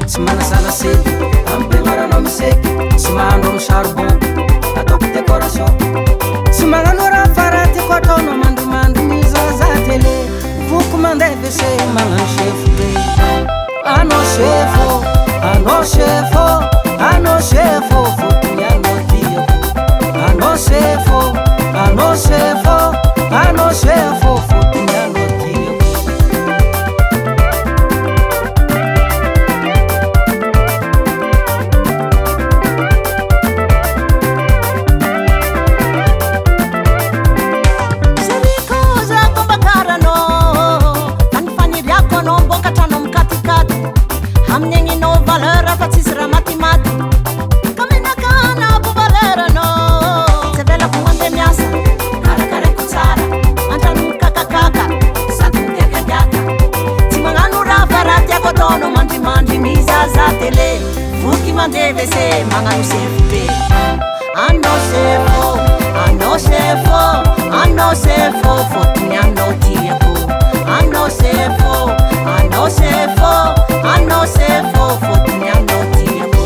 tsy manasala sety ampianarana miseky tsy mahandro amy charbon ataoko décoration tsy magnano raha faratyko ataonao mandrimandry mizaza télé voko mandeha WC magnano chefo be anao chefo anao chefo anao chefo fotony anao tiako anao chefo anao chefo anao chefo fotony anao tiako deve ser magnano chefo be anao chefo anao chefo anao chefo fotony anao tiako anao chefo anao chefo anao chefo fotony anao tiako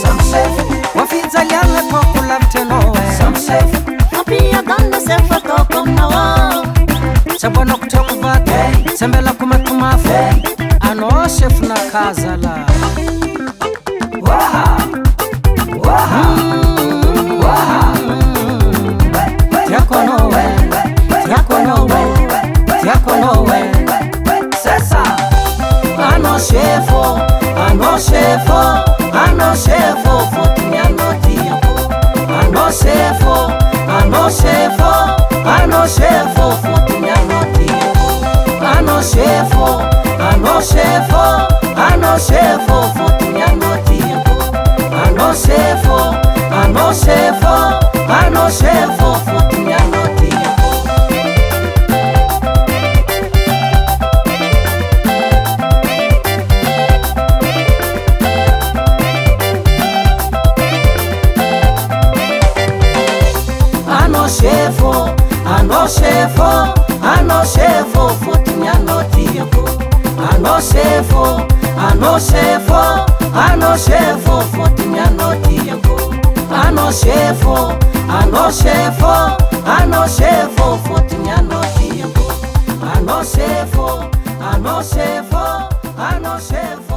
Sam chefo wafizaliana toko lavitranao ampiadana chefo ataoko aminao sabonako tragno vaty sambelako matomafy anao chefo nakazala tiako anao tiako anao tiako anao c'est ça anao chefo anao chefo anao chefo fotony anao tiako anao chefo anao chefo anao chefo fotony anao tiako anao chefo anao chefo anao chefo fotony anao tiako anao chefo anao chefo anao chefo fotony anao tiako chefo anao chefo anao chefo fotony anao tiako anao chefo anao chefo anao chefo fotony anao tiako anao chefo anao chefo anao chefo fotony anao tiako anao chefo anao chefo anao chefo